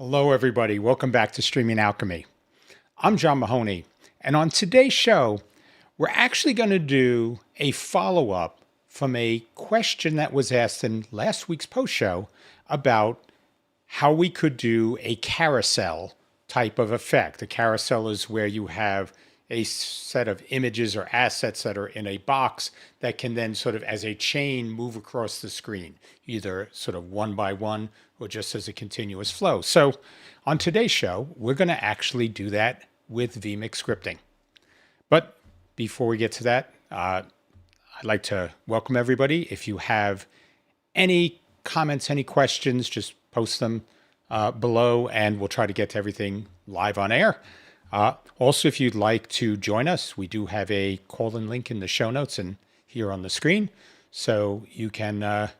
Hello, everybody. Welcome back to Streaming Alchemy. I'm John Mahoney, and on today's show, we're actually going to do a follow-up from a question that was asked in last week's post show about how we could do a carousel type of effect. A carousel is where you have a set of images or assets that are in a box that can then sort of as a chain move across the screen, either sort of one by one or just as a continuous flow. So on today's show, we're going to actually do that with vMix scripting. But before we get to that, I'd like to welcome everybody. If you have any comments, any questions, just post them below and we'll try to get to everything live on air. Also, if you'd like to join us, we do have a call-in link in the show notes and here on the screen. So you can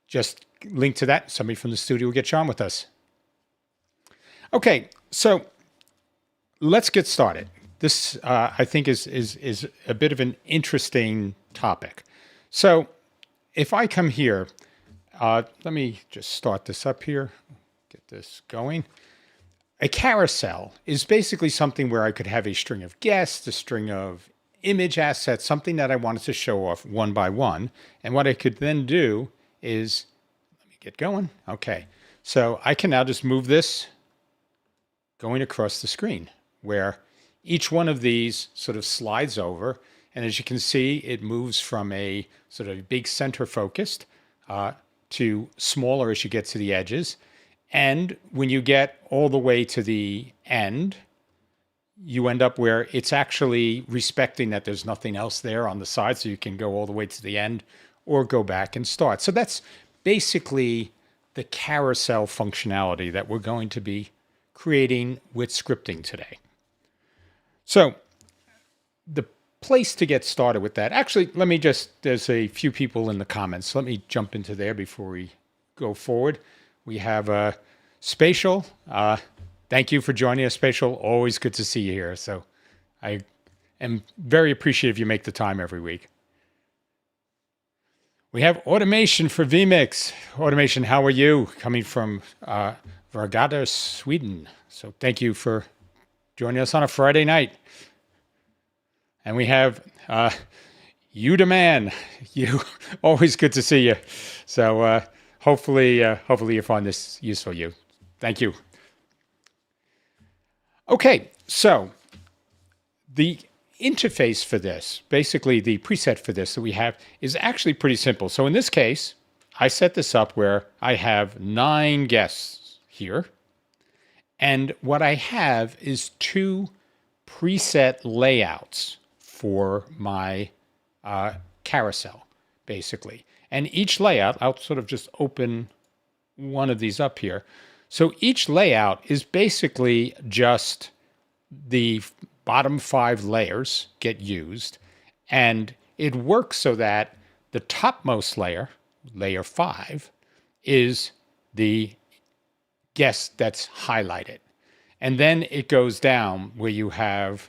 just link to that. Somebody from the studio will get you on with us. Okay, so let's get started. This, I think, is a bit of an interesting topic. So if I come here, let me just start this up here, get this going. A carousel is basically something where I could have a string of guests, a string of image assets, something that I wanted to show off one by one. And what I could then do is, let me get going. Okay, so I can now just move this going across the screen where each one of these sort of slides over. And as you can see, it moves from a sort of big center focused to smaller as you get to the edges. And when you get all the way to the end, you end up where it's actually respecting that there's nothing else there on the side, so you can go all the way to the end or go back and start. So that's basically the carousel functionality that we're going to be creating with scripting today. So the place to get started with that, actually, let me just, there's a few people in the comments. Let me jump into there before we go forward. We have Spatial. Thank you for joining us, Spatial. Always good to see you here. So I am very appreciative you make the time every week. We have Automation for vMix. Automation, how are you? Coming from Vargada, Sweden. So thank you for joining us on a Friday night. And we have You Demand. You, always good to see you. So hopefully you find this useful, you. Thank you. Okay, so the interface for this, basically the preset for this that we have is actually pretty simple. So in this case, I set this up where I have 9 guests here. And what I have is 2 preset layouts for my carousel, basically. And each layout, I'll sort of just open one of these up here. So each layout is basically just the bottom 5 layers get used. And it works so that the topmost layer, layer 5, is the guest that's highlighted. And then it goes down where you have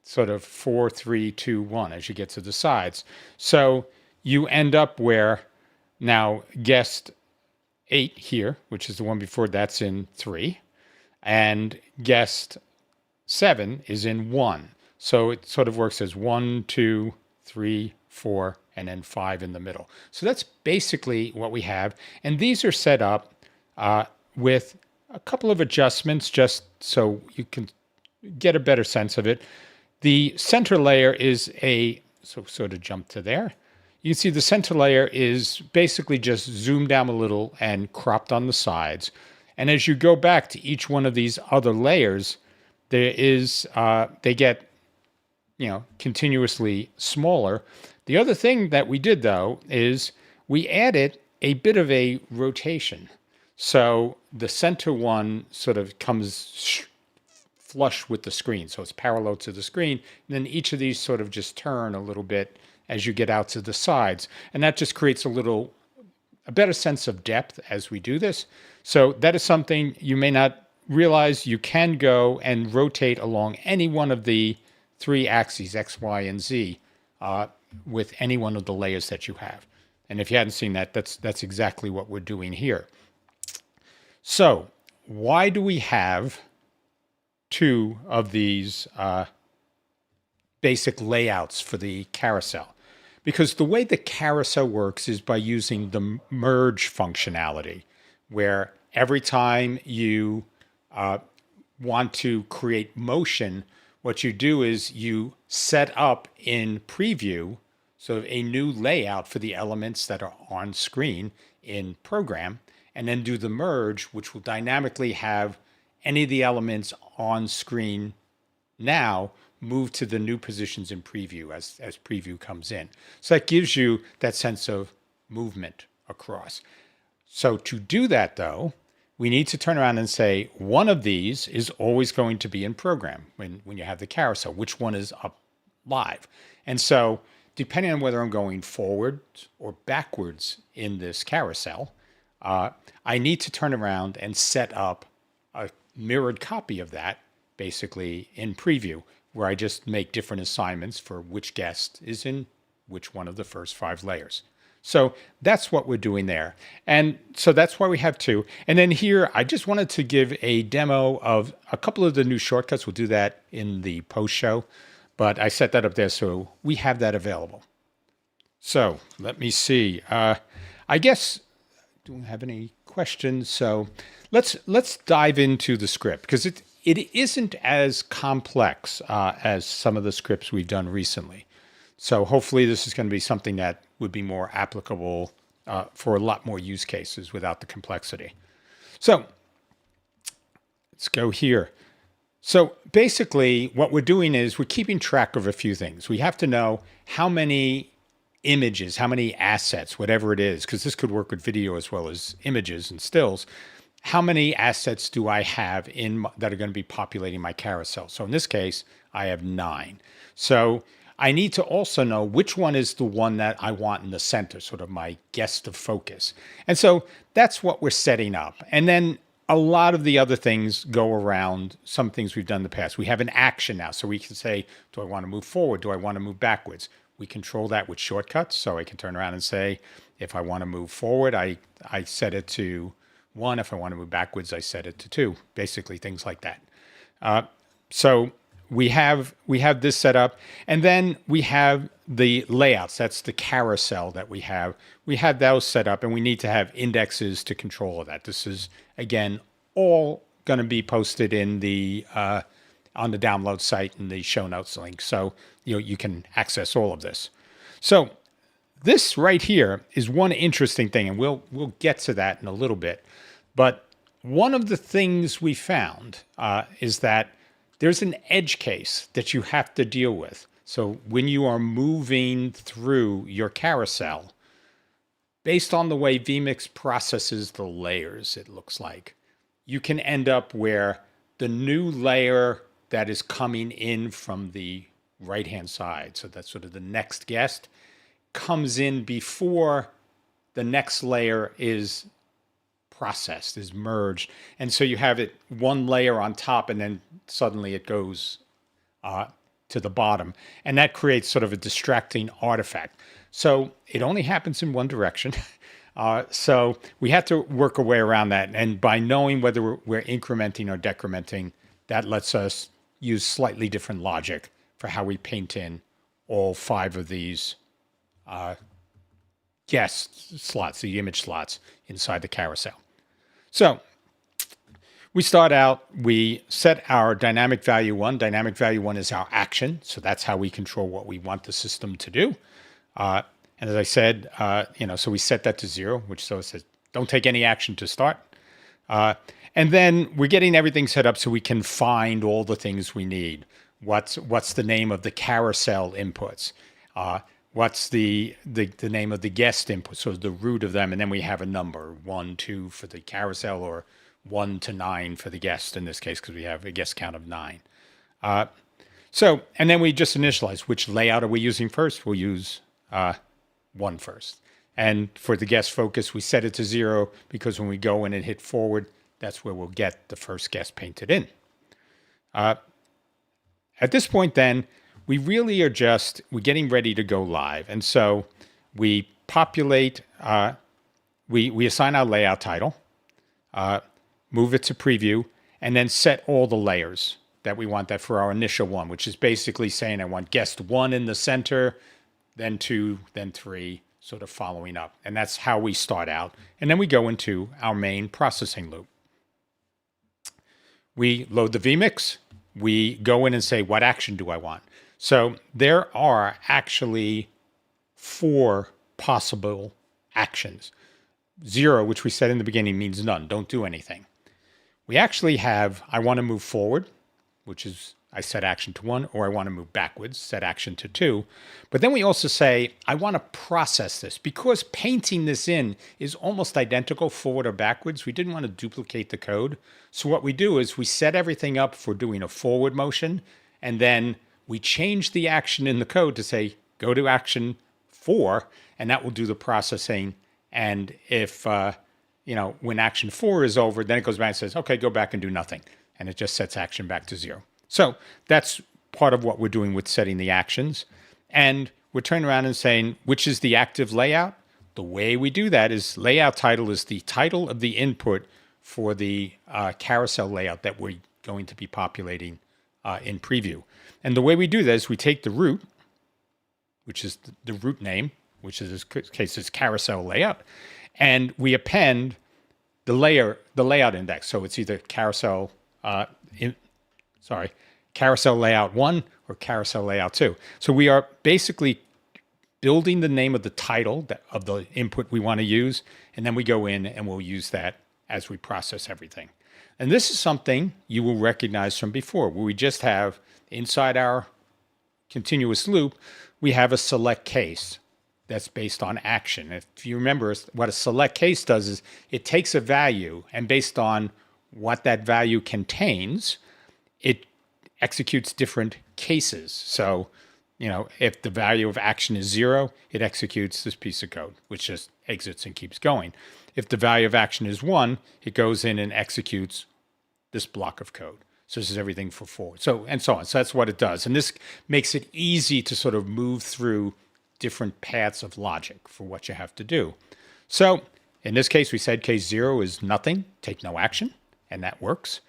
sort of 4, 3, 2, 1 as you get to the sides. So you end up where now guest 8 here, which is the one before, that's in 3, and guest 7 is in 1. So it sort of works as 1, 2, 3, 4, and then 5 in the middle. So that's basically what we have. And these are set up with a couple of adjustments just so you can get a better sense of it. The center layer is so sort of jump to there. You can see the center layer is basically just zoomed down a little and cropped on the sides. And as you go back to each one of these other layers, there is, they get, continuously smaller. The other thing that we did, though, is we added a bit of a rotation. So the center one sort of comes flush with the screen. So it's parallel to the screen. And then each of these sort of just turn a little bit as you get out to the sides. And that just creates a better sense of depth as we do this. So that is something you may not realize. You can go and rotate along any one of the 3 axes, X, Y, and Z, with any one of the layers that you have. And if you hadn't seen that, that's exactly what we're doing here. So why do we have two of these basic layouts for the carousel? Because the way the carousel works is by using the merge functionality, where every time you want to create motion, what you do is you set up in preview so a new layout for the elements that are on screen in program, and then do the merge, which will dynamically have any of the elements on screen now move to the new positions in preview as preview comes in. So that gives you that sense of movement across. So to do that though, we need to turn around and say, one of these is always going to be in program when you have the carousel, which one is up live. And so depending on whether I'm going forwards or backwards in this carousel, I need to turn around and set up a mirrored copy of that basically in preview, where I just make different assignments for which guest is in which one of the first 5 layers. So that's what we're doing there. And so that's why we have two. And then here, I just wanted to give a demo of a couple of the new shortcuts. We'll do that in the post show, but I set that up there so we have that available. So let me see. I guess, do we have any questions? So let's dive into the script, because it isn't as complex as some of the scripts we've done recently. So hopefully this is going to be something that would be more applicable for a lot more use cases without the complexity. So let's go here. So basically what we're doing is we're keeping track of a few things. We have to know how many images, how many assets, whatever it is, because this could work with video as well as images and stills. How many assets do I have that are going to be populating my carousel? So in this case, I have 9. So I need to also know which one is the one that I want in the center, sort of my guest of focus. And so that's what we're setting up. And then a lot of the other things go around some things we've done in the past. We have an action now, so we can say, do I want to move forward? Do I want to move backwards? We control that with shortcuts. So I can turn around and say, if I want to move forward, I set it to 1. If I want to move backwards, I set it to 2. Basically, things like that. So we have this set up, and then we have the layouts. That's the carousel that we have. We have those set up, and we need to have indexes to control that. This is, again, all going to be posted in the on the download site in the show notes link, so you can access all of this. So this right here is one interesting thing, and we'll get to that in a little bit. But one of the things we found is that there's an edge case that you have to deal with. So when you are moving through your carousel, based on the way vMix processes the layers, it looks like, you can end up where the new layer that is coming in from the right-hand side, so that's sort of the next guest, comes in before the next layer is processed, is merged. And so you have it one layer on top, and then suddenly it goes to the bottom. And that creates sort of a distracting artifact. So it only happens in one direction. So we have to work our way around that. And by knowing whether we're incrementing or decrementing, that lets us use slightly different logic for how we paint in all 5 of these guest slots, the image slots inside the carousel. So we start out, we set our dynamic value 1. Dynamic value 1 is our action. So that's how we control what we want the system to do. And as I said, so we set that to 0, which so it says, don't take any action to start. And then we're getting everything set up so we can find all the things we need. What's the name of the carousel inputs? What's the name of the guest input? So the root of them, and then we have a number, 1, 2 for the carousel, or 1 to 9 for the guest in this case, because we have a guest count of 9. And then we just initialize which layout are we using first. We'll use 1 first. And for the guest focus, we set it to 0 because when we go in and hit forward, that's where we'll get the first guest painted in. At this point then, we really are we're getting ready to go live. And so we populate, we assign our layout title. move it to preview, and then set all the layers that we want that for our initial one, which is basically saying I want guest 1 in the center, then 2, then 3, sort of following up. And that's how we start out. And then we go into our main processing loop. We load the vMix. We go in and say, what action do I want? So there are actually 4 possible actions. 0, which we said in the beginning, means none. Don't do anything. We actually have, I want to move forward, which is I set action to 1, or I want to move backwards, set action to 2. But then we also say, I want to process this. Because painting this in is almost identical forward or backwards, we didn't want to duplicate the code. So what we do is we set everything up for doing a forward motion, and then we change the action in the code to say, go to action 4, and that will do the processing. And if, when action 4 is over, then it goes back and says, okay, go back and do nothing. And it just sets action back to 0. So that's part of what we're doing with setting the actions. And we're turning around and saying, which is the active layout? The way we do that is layout title is the title of the input for the carousel layout that we're going to be populating in preview. And the way we do that is we take the root, which is the root name, which in this case is carousel layout, and we append the layout index. So it's either carousel carousel layout 1 or carousel layout 2. So we are basically building the name of the title of the input we want to use, and then we go in and we'll use that as we process everything. And this is something you will recognize from before, where we just have inside our continuous loop, we have a select case that's based on action. If you remember, what a select case does is it takes a value, and based on what that value contains, it executes different cases. So, if the value of action is 0, it executes this piece of code, which just exits and keeps going. If the value of action is 1, it goes in and executes this block of code. So this is everything for forward. So, and so on. So that's what it does. And this makes it easy to sort of move through different paths of logic for what you have to do. So in this case, we said case 0 is nothing, take no action, and that works.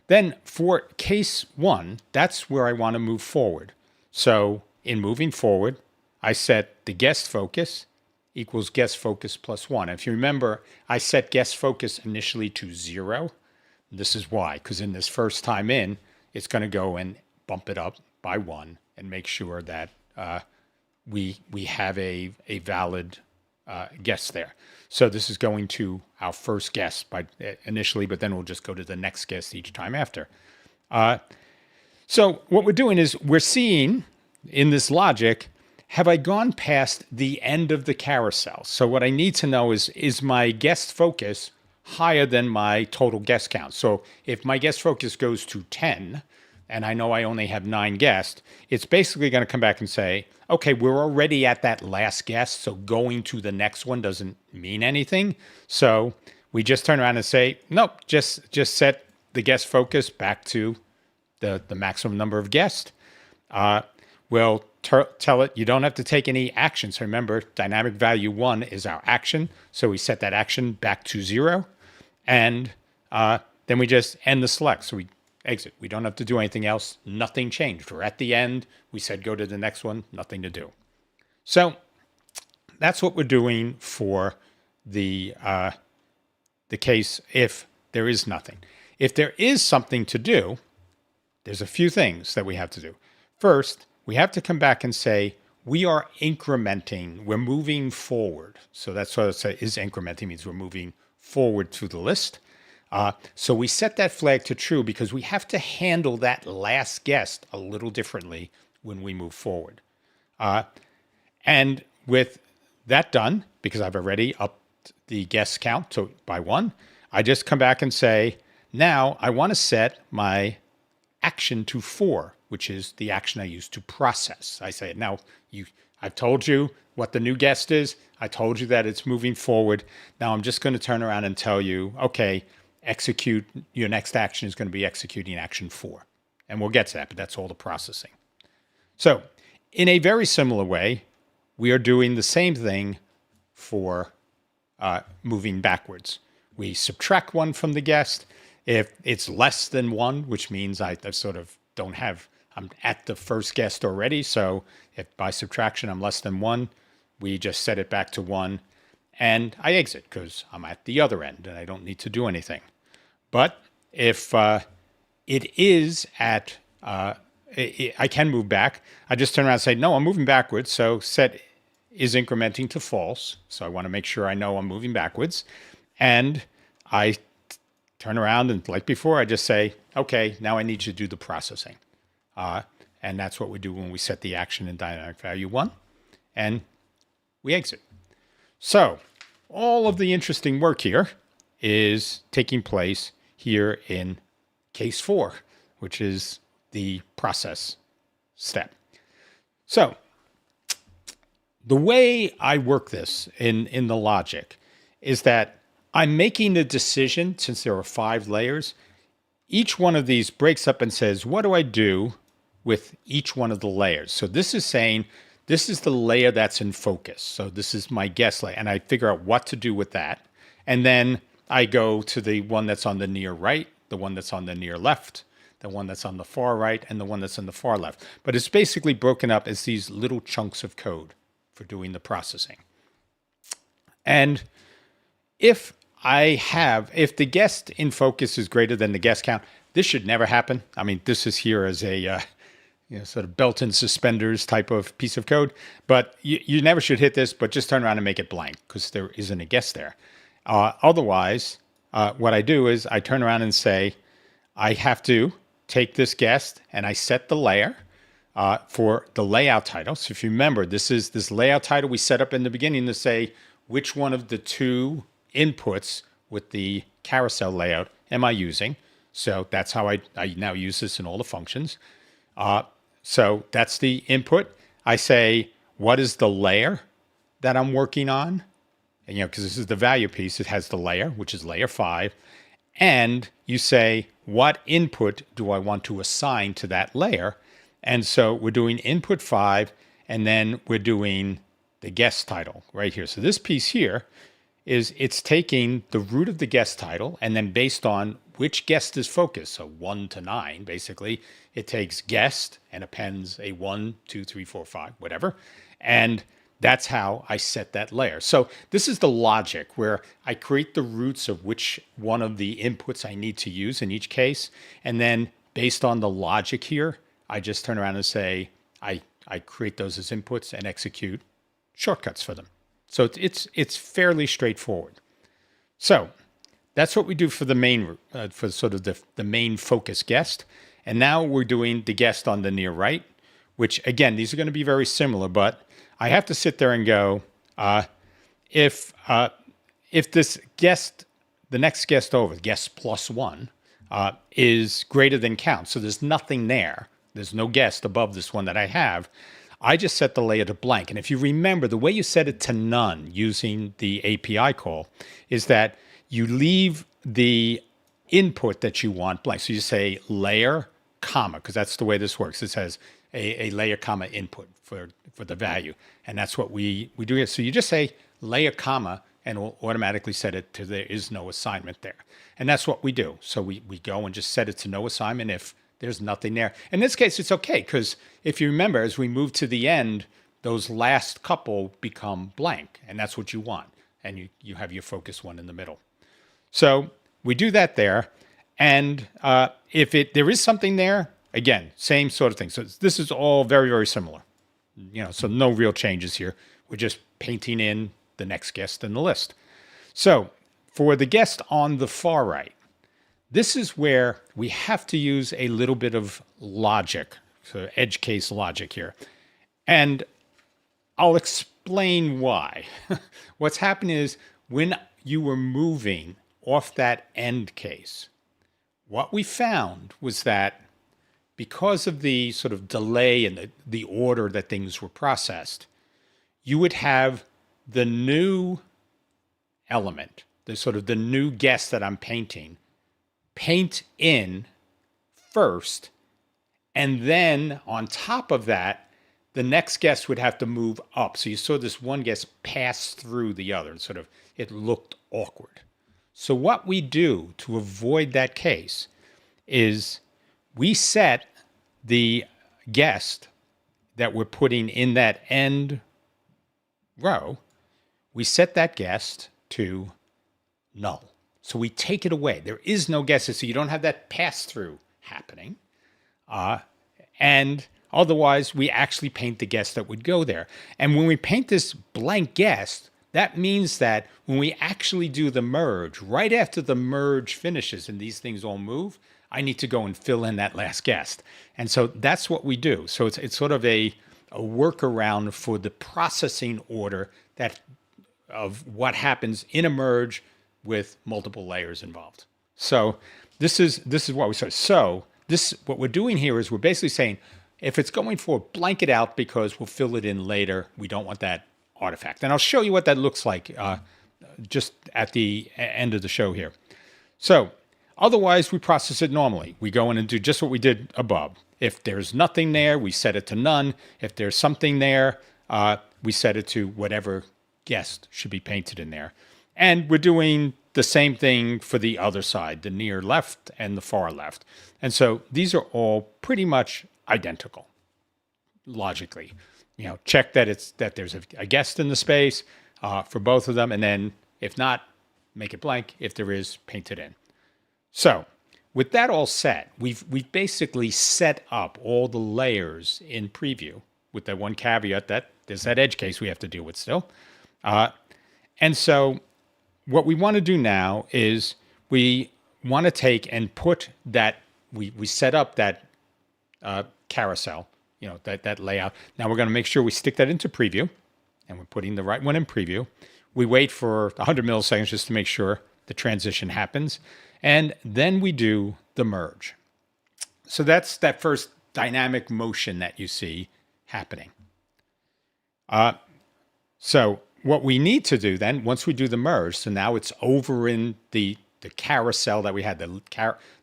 Then for case 1, that's where I want to move forward. So in moving forward, I set the guest focus equals guest focus plus 1. If you remember, I set guest focus initially to 0. This is why, because in this first time in, it's going to go and bump it up by 1 and make sure that we have a valid guest there. So this is going to our first guest initially, but then we'll just go to the next guest each time after. So what we're doing is we're seeing in this logic, have I gone past the end of the carousel? So what I need to know is my guest focus higher than my total guest count? So if my guest focus goes to 10, and I know I only have 9 guests, it's basically going to come back and say, okay, we're already at that last guest, so going to the next one doesn't mean anything. So we just turn around and say, nope, just set the guest focus back to the maximum number of guests. We'll tell it you don't have to take any action. So remember, dynamic value 1 is our action. So we set that action back to 0. And then we just end the select. So we exit. We don't have to do anything else. Nothing changed. We're at the end. We said go to the next one. Nothing to do. So that's what we're doing for the case if there is nothing. If there is something to do, there's a few things that we have to do. First, we have to come back and say, we are incrementing, we're moving forward. So that's what it says, is incrementing, means we're moving forward through the list. So we set that flag to true because we have to handle that last guest a little differently when we move forward. And with that done, because I've already upped the guest count by 1, I just come back and say, now I want to set my action to 4, which is the action I use to process. I say, now I've told you what the new guest is. I told you that it's moving forward. Now I'm just going to turn around and tell you, okay, execute, your next action is going to be executing action 4. And we'll get to that, but that's all the processing. So in a very similar way, we are doing the same thing for moving backwards. we subtract 1 from the guest. If it's less than 1, which means I sort of don't have, I'm at the first guest already. So if by subtraction I'm less than 1, we just set it back to 1 and I exit because I'm at the other end and I don't need to do anything. But if it is at, I can move back. I just turn around and say, no, I'm moving backwards. So set is incrementing to false. So I want to make sure I know I'm moving backwards. And I turn around and like before, I just say, okay, now I need you to do the processing. And that's what we do when we set the action in dynamic value 1 and we exit. So all of the interesting work here is taking place here in case 4, which is the process step. So the way I work this in the logic is that I'm making the decision, since there are 5 layers, each one of these breaks up and says, what do I do with each one of the layers? So this is saying, this is the layer that's in focus. So this is my guest layer, and I figure out what to do with that. And then I go to the one that's on the near right, the one that's on the near left, the one that's on the far right, and the one that's on the far left. But it's basically broken up as these little chunks of code for doing the processing. And if the guest in focus is greater than the guest count, this should never happen. I mean, this is here as a sort of belt and suspenders type of piece of code, but you never should hit this, but just turn around and make it blank because there isn't a guest there. Otherwise, what I do is I turn around and say, I have to take this guest and I set the layer for the layout title. So if you remember, this is this layout title we set up in the beginning to say which one of the 2 inputs with the carousel layout am I using. So that's how I now use this in all the functions. So that's the input. I say, what is the layer that I'm working on? And, because this is the value piece, it has the layer, which is layer 5. And you say, what input do I want to assign to that layer? And so we're doing input 5, and then we're doing the guest title right here. So this piece here is it's taking the root of the guest title, and then based on which guest is focused, so 1 to 9, basically, it takes guest and appends a 1, 2, 3, 4, 5, whatever. And that's how I set that layer. So this is the logic where I create the roots of which one of the inputs I need to use in each case. And then based on the logic here, I just turn around and say, I create those as inputs and execute shortcuts for them. So it's fairly straightforward. So that's what we do for the main, for sort of the main focus guest. And now we're doing the guest on the near right, which again, these are going to be very similar, but I have to sit there and go, if this guest, the next guest over, guest plus 1, is greater than count, so there's nothing there, there's no guest above this one that I have, I just set the layer to blank. And if you remember, the way you set it to none using the API call is that you leave the input that you want blank. So you say layer, comma, because that's the way this works. It says a layer, comma, input for the value. And that's what we do here. So you just say layer, comma, and we'll automatically set it to there is no assignment there. And that's what we do. So we go and just set it to no assignment if there's nothing there. In this case, it's okay, because if you remember, as we move to the end, those last couple become blank, and that's what you want. And you have your focus one in the middle. So we do that there. And if there is something there, again, same sort of thing. So this is all very, very similar. So no real changes here. We're just painting in the next guest in the list. So for the guest on the far right, this is where we have to use a little bit of logic, so edge case logic here. And I'll explain why. What's happening is when you were moving off that end case, what we found was that because of the sort of delay and the order that things were processed, you would have the new element, the sort of the new guest that I'm painting, paint in first, and then on top of that, the next guest would have to move up. So you saw this one guest pass through the other, and sort of it looked awkward. So what we do to avoid that case is we set the guest that we're putting in that end row, we set that guest to null. So we take it away. There is no guesses, so you don't have that pass-through happening. And otherwise, we actually paint the guest that would go there. And when we paint this blank guest, that means that when we actually do the merge, right after the merge finishes and these things all move, I need to go and fill in that last guest. And so that's what we do. So it's sort of a workaround for the processing order that of what happens in a merge with multiple layers involved. So this is what we started. So what we're doing here is we're basically saying, if it's going for blank it out because we'll fill it in later, we don't want that artifact. And I'll show you what that looks like just at the end of the show here. So otherwise, we process it normally. We go in and do just what we did above. If there's nothing there, we set it to none. If there's something there, we set it to whatever guest should be painted in there. And we're doing the same thing for the other side, the near left and the far left. And so these are all pretty much identical, logically. You know, check that there's a guest in the space for both of them, and then if not, make it blank. If there is, paint it in. So with that all set, we've basically set up all the layers in preview with that one caveat that there's that edge case we have to deal with still. And so what we want to do now is we want to take and put that, we set up that carousel, you know, that layout. Now we're going to make sure we stick that into preview, and we're putting the right one in preview. We wait for 100 milliseconds just to make sure the transition happens. And then we do the merge. So that's that first dynamic motion that you see happening. So what we need to do then, once we do the merge, so now it's over in the carousel that we had, the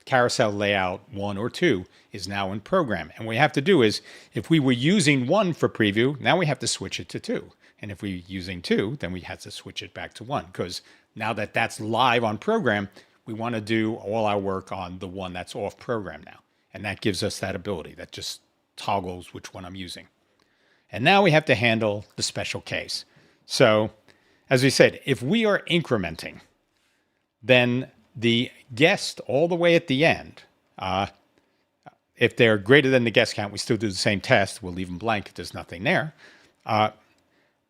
carousel layout 1 or 2 is now in program. And what we have to do is, if we were using 1 for preview, now we have to switch it to 2. And if we're using 2, then we have to switch it back to 1. Because now that that's live on program, we want to do all our work on the one that's off program now. And that gives us that ability. That just toggles which one I'm using. And now we have to handle the special case. So, as we said, if we are incrementing, then the guest all the way at the end, if they're greater than the guest count, we still do the same test. We'll leave them blank if there's nothing there.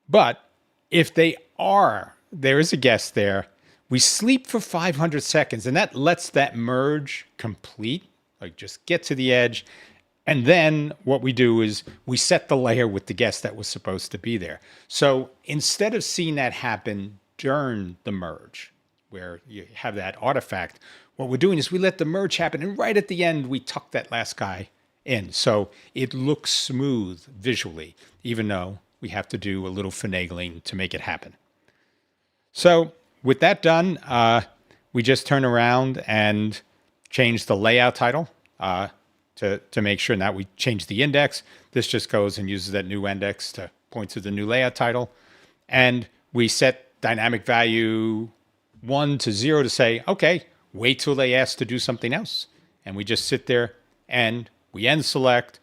But if there is a guest there, we sleep for 500 seconds, and that lets that merge complete, like just get to the edge. And then what we do is we set the layer with the guest that was supposed to be there. So instead of seeing that happen during the merge, where you have that artifact, what we're doing is we let the merge happen, and right at the end, we tuck that last guy in. So it looks smooth visually, even though we have to do a little finagling to make it happen. So with that done, we just turn around and change the layout title to make sure that we change the index. This just goes and uses that new index to point to the new layout title. And we set dynamic value 1 to 0 to say, okay, wait till they ask to do something else. And we just sit there and we end select,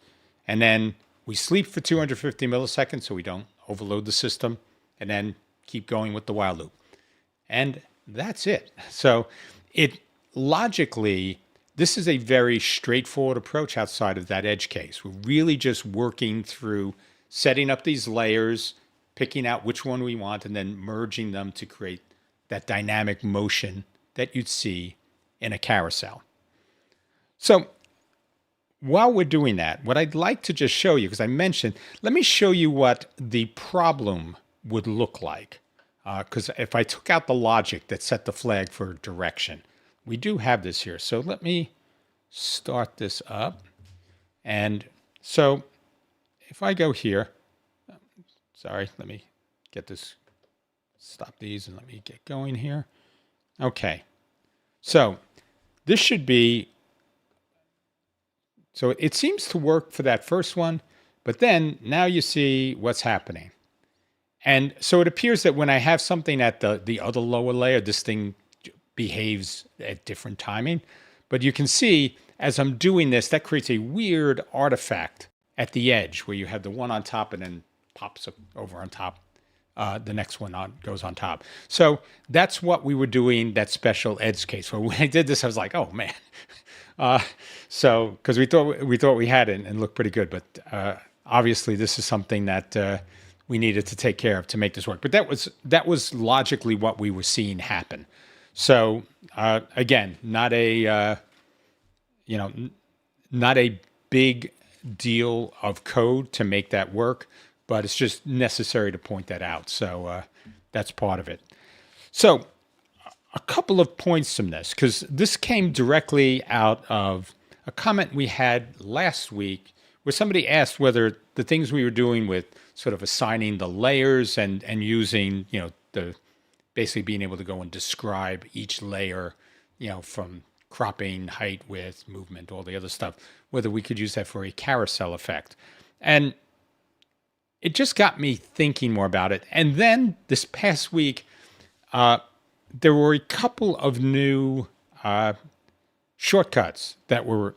and then we sleep for 250 milliseconds so we don't overload the system, and then keep going with the while loop. And that's it. So logically, this is a very straightforward approach outside of that edge case. We're really just working through setting up these layers, picking out which one we want, and then merging them to create that dynamic motion that you'd see in a carousel. So while we're doing that, what I'd like to just show you, because I mentioned, let me show you what the problem would look like. Because if I took out the logic that set the flag for direction, we do have this here. So let me start this up. And so if I go here, sorry, let me get this, stop these and let me get going here. Okay. So this should be, so it seems to work for that first one, but then now you see what's happening. And so it appears that when I have something at the other lower layer, this thing behaves at different timing. But you can see as I'm doing this, that creates a weird artifact at the edge where you have the one on top and then pops up over on top. The next one goes on top. So that's what we were doing, that special edge case. Well, when I did this, I was like, oh man. So because we thought we had it and looked pretty good, but obviously this is something that we needed to take care of to make this work. But that was logically what we were seeing happen. So again, not a not a big deal of code to make that work, but it's just necessary to point that out. So that's part of it. So a couple of points from this, because this came directly out of a comment we had last week where somebody asked whether the things we were doing with sort of assigning the layers and using, the basically being able to go and describe each layer, from cropping, height, width, movement, all the other stuff, whether we could use that for a carousel effect. And it just got me thinking more about it. And then this past week, there were a couple of new shortcuts that were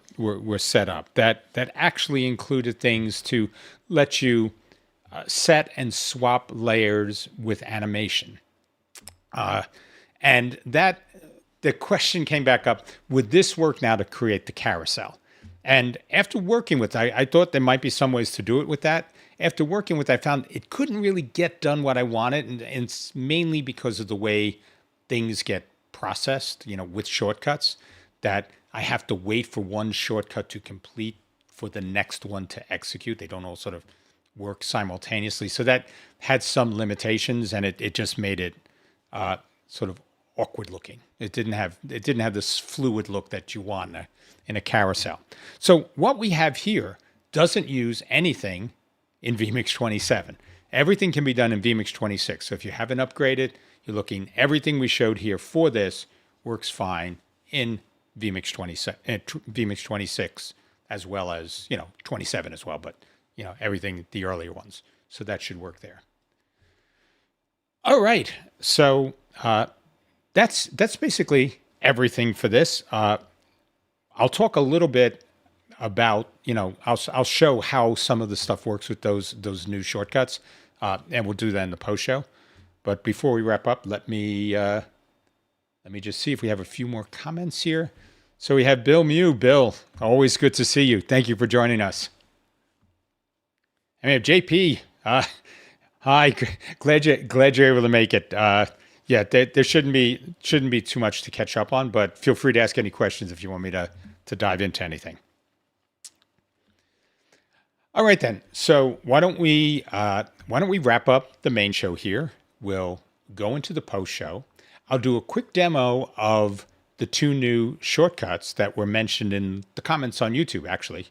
set up that actually included things to let you set and swap layers with animation. And that the question came back up, would this work now to create the carousel? And after working with it, I thought there might be some ways to do it with that. After working with it, I found it couldn't really get done what I wanted, and it's mainly because of the way things get processed, with shortcuts, that I have to wait for one shortcut to complete for the next one to execute. They don't all sort of work simultaneously. So that had some limitations, and it just made it sort of awkward looking. It didn't have this fluid look that you want in a carousel. So what we have here doesn't use anything in vMix 27. Everything can be done in vMix 26. So if you haven't upgraded, you're looking, everything we showed here for this works fine in vMix 26, as well as, 27 as well, but, everything, the earlier ones. So that should work there. All right. So that's basically everything for this. I'll talk a little bit about, I'll show how some of the stuff works with those new shortcuts, and we'll do that in the post show. But before we wrap up, let me just see if we have a few more comments here. So we have Bill Mew. Bill, always good to see you. Thank you for joining us. And we have JP. Hi, glad you're able to make it. Yeah, there shouldn't be too much to catch up on, but feel free to ask any questions if you want me to dive into anything. All right then. So why don't we wrap up the main show here? We'll go into the post show. I'll do a quick demo of the two new shortcuts that were mentioned in the comments on YouTube, actually,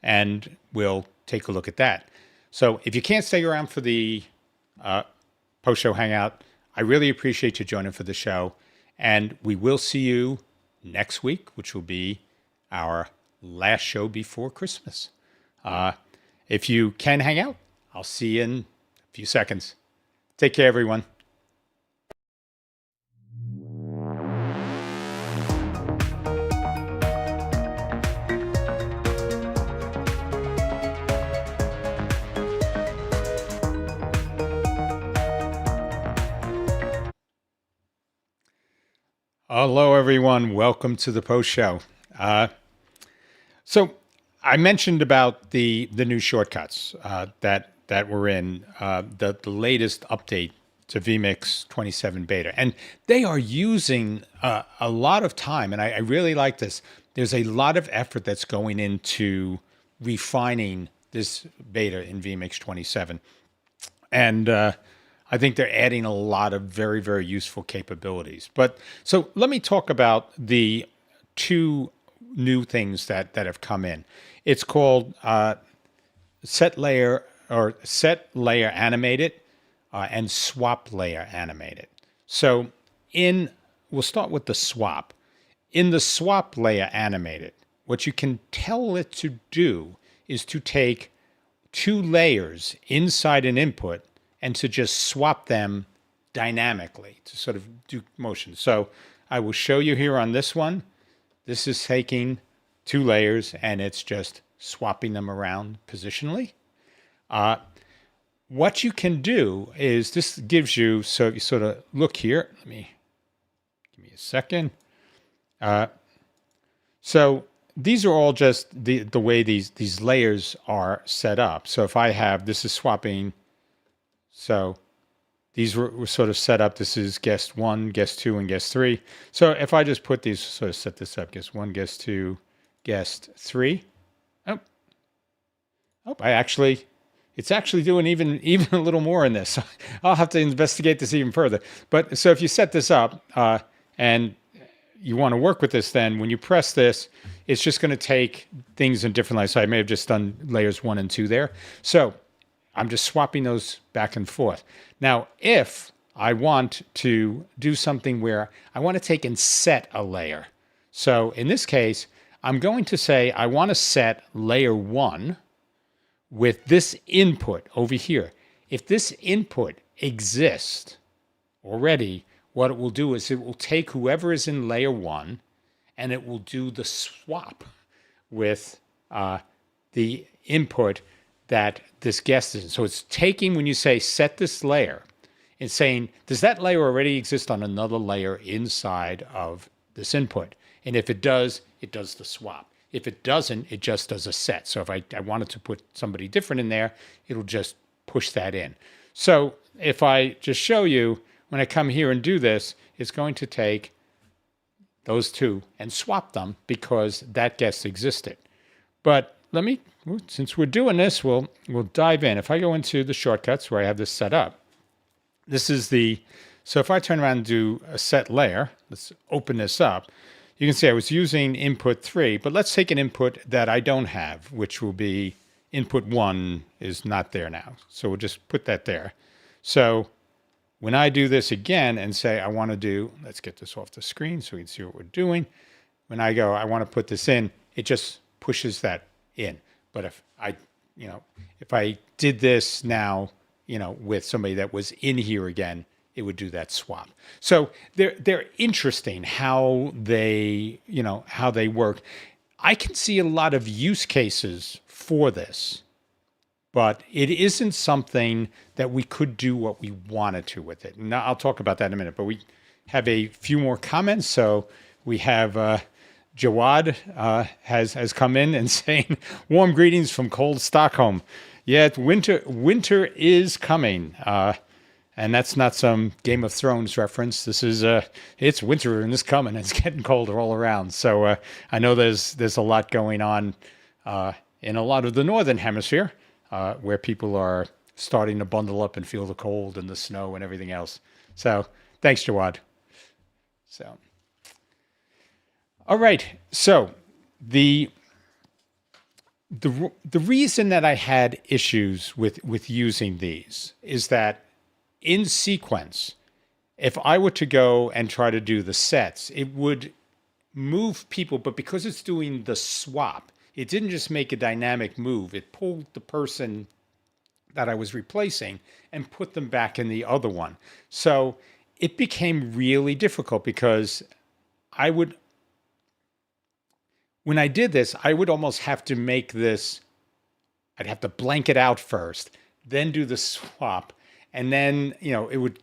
and we'll take a look at that. So if you can't stay around for the post show hangout, I really appreciate you joining for the show, and we will see you next week, which will be our last show before Christmas. If you can hang out, I'll see you in a few seconds. Take care, everyone. Hello, everyone. Welcome to the post show. So I mentioned about the new shortcuts that were in the latest update to vMix 27 beta, and they are using a lot of time, and I really like this. There's a lot of effort that's going into refining this beta in vMix 27, and I think they're adding a lot of very, very useful capabilities. But so let me talk about the two new things that have come in. It's called SetLayerAnimated and SwapLayerAnimated. So we'll start with the swap. In the SwapLayerAnimated, what you can tell it to do is to take two layers inside an input and to just swap them dynamically to sort of do motion. So I will show you here on this one. This is taking 2 layers and it's just swapping them around positionally. What you can do is this gives you, so you sort of look here. Give me a second. So these are all just the way these layers are set up. So if I have, this is swapping. So these were sort of set up. This is guest 1, guest 2, and guest 3. So if I just put these, sort of set this up, guest 1, guest 2, guest 3. Oh, it's actually doing even a little more in this. I'll have to investigate this even further. But so if you set this up and you want to work with this, then when you press this, it's just going to take things in different layers. So I may have just done layers 1 and 2 there. So I'm just swapping those back and forth. Now, if I want to do something where I want to take and set a layer. So in this case, I'm going to say I want to set layer 1 with this input over here. If this input exists already, what it will do is it will take whoever is in layer 1 and it will do the swap with the input that this guest is in. So it's taking, when you say set this layer, it's saying, does that layer already exist on another layer inside of this input? And if it does the swap. If it doesn't, it just does a set. So if I wanted to put somebody different in there, it'll just push that in. So if I just show you, when I come here and do this, it's going to take those 2 and swap them because that guest existed. But let me, since we're doing this, we'll dive in. If I go into the shortcuts where I have this set up, this is so if I turn around and do a set layer, let's open this up. You can see I was using input 3, but let's take an input that I don't have, which will be input 1 is not there now. So we'll just put that there. So when I do this again and say I want to do, let's get this off the screen so we can see what we're doing. When I go, I want to put this in, it just pushes that in. But if I did this now, with somebody that was in here again, it would do that swap. So they're interesting how they work. I can see a lot of use cases for this, but it isn't something that we could do what we wanted to with it. Now I'll talk about that in a minute, but we have a few more comments. So we have Jawad has come in and saying, warm greetings from cold Stockholm. Yeah, winter is coming. And that's not some Game of Thrones reference. This is it's winter and it's coming. It's getting colder all around. So I know there's a lot going on in a lot of the northern hemisphere where people are starting to bundle up and feel the cold and the snow and everything else. So thanks, Jawad. So all right. So the reason that I had issues with using these is that in sequence, if I were to go and try to do the sets, it would move people, but because it's doing the swap, it didn't just make a dynamic move. It pulled the person that I was replacing and put them back in the other one. So it became really difficult because when I did this, I would almost have to make this, I'd have to blank it out first, then do the swap. And then, it would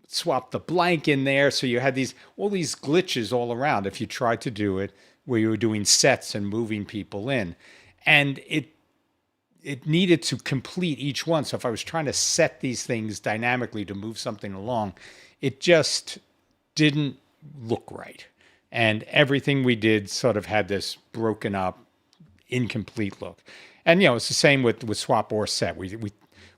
swap the blank in there. So you had all these glitches all around if you tried to do it where you were doing sets and moving people in. And it needed to complete each one. So if I was trying to set these things dynamically to move something along, it just didn't look right. And everything we did sort of had this broken up, incomplete look. And, it's the same with swap or set.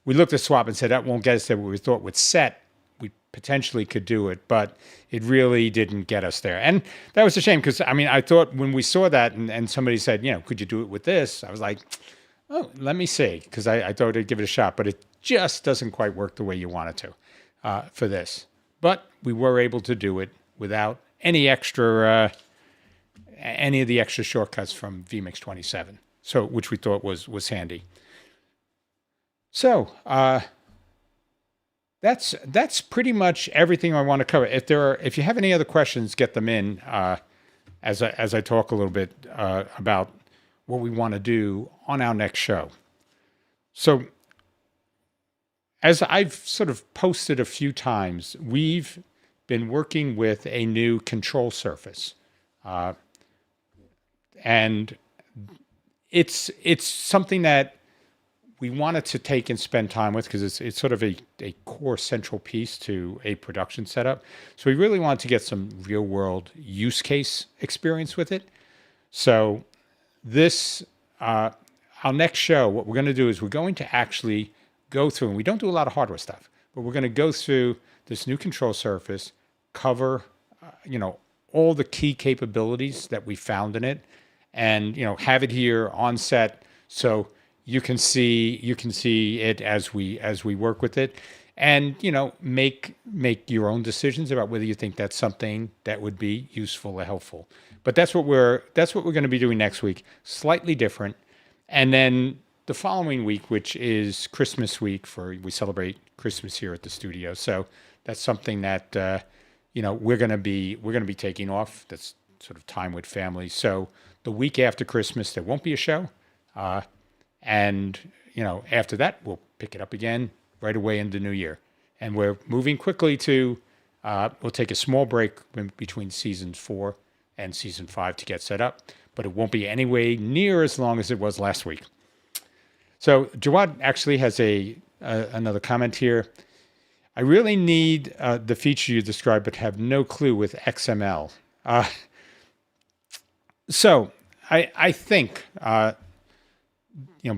We looked at swap and said, that won't get us there. What we thought with set, we potentially could do it, but it really didn't get us there. And that was a shame because, I thought when we saw that and somebody said, could you do it with this? I was like, oh, let me see, because I thought I'd give it a shot, but it just doesn't quite work the way you want it to for this. But we were able to do it without any of the extra shortcuts from vMix 27, so which we thought was handy. So that's pretty much everything I want to cover. If you have any other questions, get them in as I talk a little bit about what we want to do on our next show. So, as I've sort of posted a few times, we've been working with a new control surface, and it's something that we wanted to take and spend time with because it's sort of a core central piece to a production setup. So we really wanted to get some real world use case experience with it. So this, our next show, what we're going to do is we're going to actually go through, and we don't do a lot of hardware stuff, but we're going to go through this new control surface, cover, all the key capabilities that we found in it, and have it here on set so you can see it as we work with it, and make your own decisions about whether you think that's something that would be useful or helpful. But that's what we're going to be doing next week, slightly different. And then the following week, which is Christmas week, we celebrate Christmas here at the studio. So that's something that we're going to be taking off. That's sort of time with family. So the week after Christmas, there won't be a show. And, after that, we'll pick it up again right away in the new year. And we're moving quickly to, we'll take a small break between season 4 and season 5 to get set up, but it won't be anywhere near as long as it was last week. So Jawad actually has another comment here. I really need the feature you described, but have no clue with XML. So I think,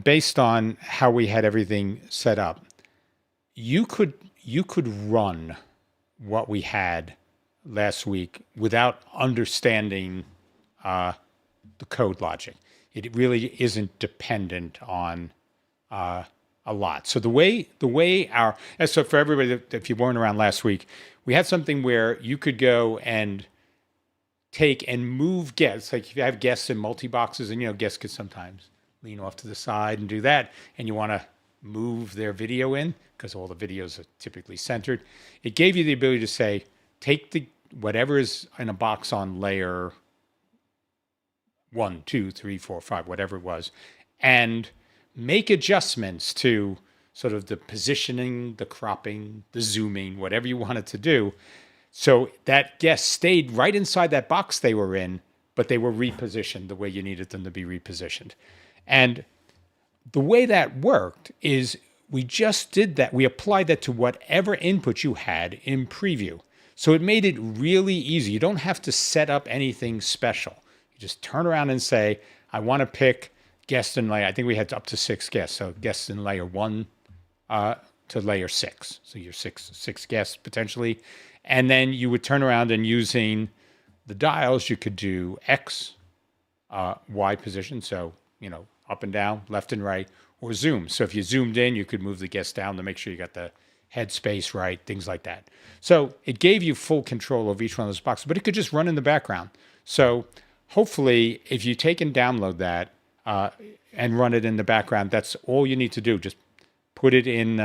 based on how we had everything set up, you could run what we had last week without understanding the code logic. It really isn't dependent on a lot. So the way so for everybody, if you weren't around last week, we had something where you could go and take and move guests. Like if you have guests in multi-boxes, and guests could sometimes lean off to the side and do that, and you want to move their video in because all the videos are typically centered. It gave you the ability to say, take whatever is in a box on layer 1, 2, 3, 4, 5, whatever it was, and make adjustments to sort of the positioning, the cropping, the zooming, whatever you wanted to do. So that guest stayed right inside that box they were in, but they were repositioned the way you needed them to be repositioned. And the way that worked is we just did that. We applied that to whatever input you had in preview. So it made it really easy. You don't have to set up anything special. You just turn around and say, I want to pick guest in layer. I think we had up to 6 guests. So guests in layer 1 to layer 6. So you're six guests potentially. And then you would turn around and using the dials, you could do X, Y position. So, up and down, left and right, or zoom. So if you zoomed in, you could move the guest down to make sure you got the head space right, things like that. So it gave you full control of each one of those boxes, but it could just run in the background. So hopefully, if you take and download that and run it in the background, that's all you need to do. Just put it in,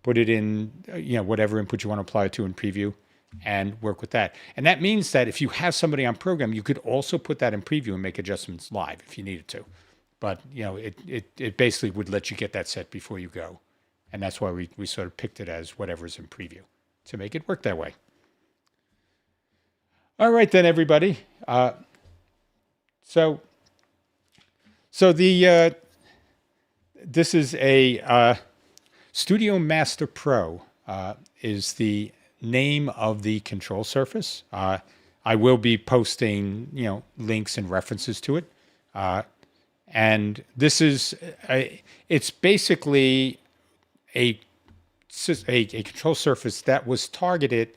whatever input you want to apply it to in preview and work with that. And that means that if you have somebody on program, you could also put that in preview and make adjustments live if you needed to. But, it basically would let you get that set before you go. And that's why we sort of picked it as whatever's in preview to make it work that way. All right, then, everybody. So the this is a Studio Master Pro is the name of the control surface. I will be posting, links and references to it. And this is, it's basically a control surface that was targeted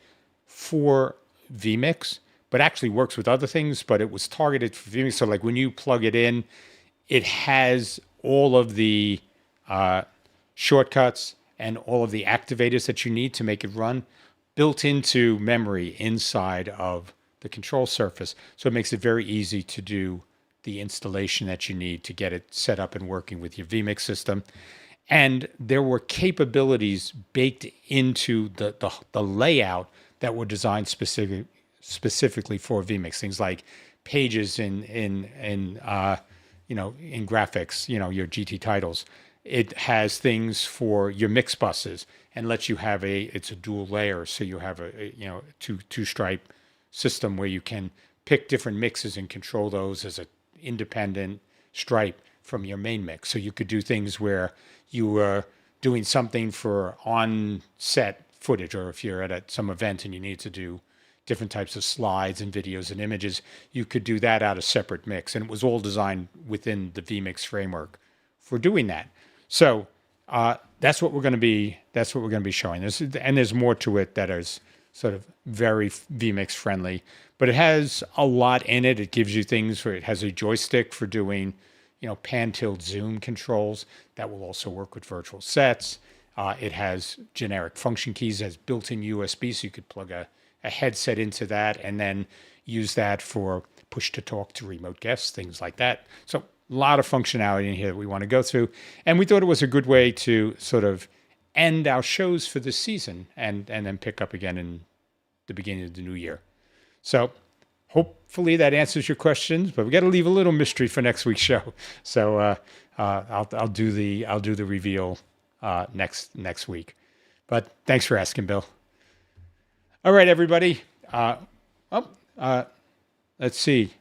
for vMix, but actually works with other things, but it was targeted for vMix. So like when you plug it in, it has all of the shortcuts and all of the activators that you need to make it run built into memory inside of the control surface. So it makes it very easy to do the installation that you need to get it set up and working with your vMix system. And there were capabilities baked into the layout that were designed specifically for vMix. Things like pages in graphics, your GT titles. It has things for your mix buses and lets you have it's a dual layer, so you have a two stripe system where you can pick different mixes and control those as an independent stripe from your main mix. So you could do things where you were doing something for on-set footage, or if you're at some event and you need to do different types of slides and videos and images, you could do that out of separate mix. And it was all designed within the vMix framework for doing that. So that's what we're going to be showing. And there's more to it that is sort of very vMix friendly, but it has a lot in it. It gives you things it has a joystick for doing, pan, tilt, zoom controls that will also work with virtual sets. It has generic function keys, it has built-in USB, so you could plug a headset into that and then use that for push to talk to remote guests, things like that. So a lot of functionality in here that we want to go through. And we thought it was a good way to sort of end our shows for this season and then pick up again in the beginning of the new year. So hopefully that answers your questions, but we got to leave a little mystery for next week's show. So I'll do the reveal next week. But thanks for asking, Bill. All right, everybody. Let's see.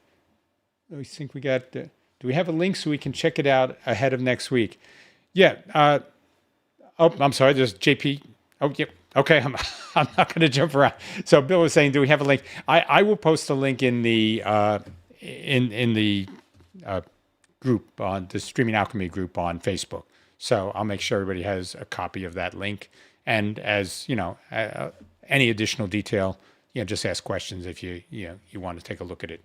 I think we got. Do we have a link so we can check it out ahead of next week? Yeah. I'm sorry. There's JP. Oh, yep. Okay. I'm not going to jump around. So Bill was saying, do we have a link? I will post a link in the group on the Streaming Alchemy group on Facebook. So I'll make sure everybody has a copy of that link. And as any additional detail, just ask questions if you want to take a look at it.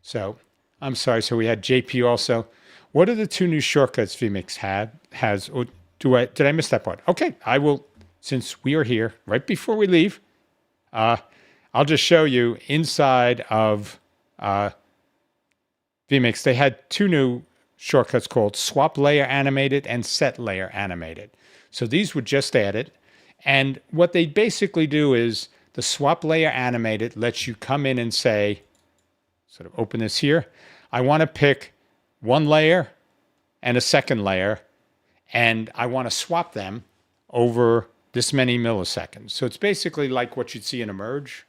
So I'm sorry. So we had JP also. What are the two new shortcuts vMix has? Or did I miss that part? Okay, I will. Since we are here right before we leave, I'll just show you inside of vMix. They had two new shortcuts called SwapLayerAnimated and SetLayerAnimated. So these were just added. And what they basically do is the SwapLayerAnimated lets you come in and say, sort of open this here, I want to pick one layer and a second layer, and I want to swap them over this many milliseconds. So it's basically like what you'd see in a merge,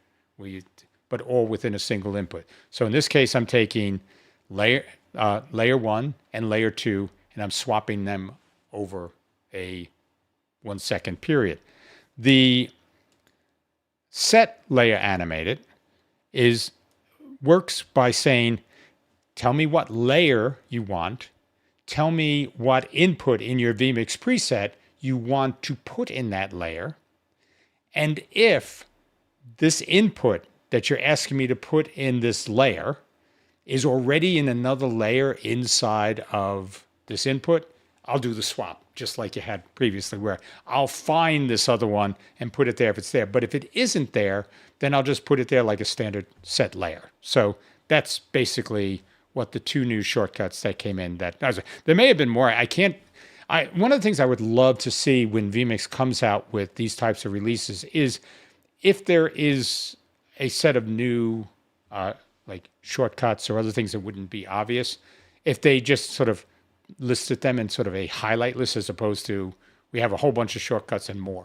but all within a single input. So in this case, I'm taking layer 1 and layer 2, and I'm swapping them over a 1 second period. The SetLayerAnimated works by saying, tell me what layer you want, tell me what input in your vMix preset you want to put in that layer, and if this input that you're asking me to put in this layer is already in another layer inside of this input, I'll do the swap, just like you had previously, where I'll find this other one and put it there if it's there. But if it isn't there, then I'll just put it there like a standard set layer. So that's basically what the two new shortcuts that came in. There may have been more. One of the things I would love to see when vMix comes out with these types of releases is if there is a set of new like shortcuts or other things that wouldn't be obvious, if they just sort of listed them in sort of a highlight list as opposed to we have a whole bunch of shortcuts and more,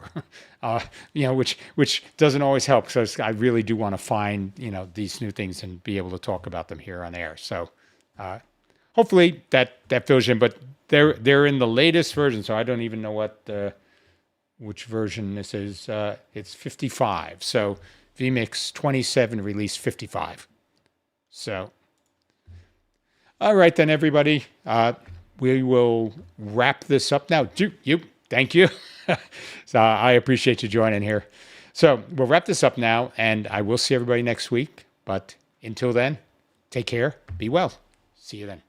which doesn't always help, because I really do want to find these new things and be able to talk about them here on air. So hopefully that fills you in. But they're in the latest version, so I don't even know which version this is. It's 55. So vMix 27 release 55. So all right then, everybody. We will wrap this up now. Thank you. So I appreciate you joining here. So we'll wrap this up now, and I will see everybody next week. But until then, take care, be well. See you then.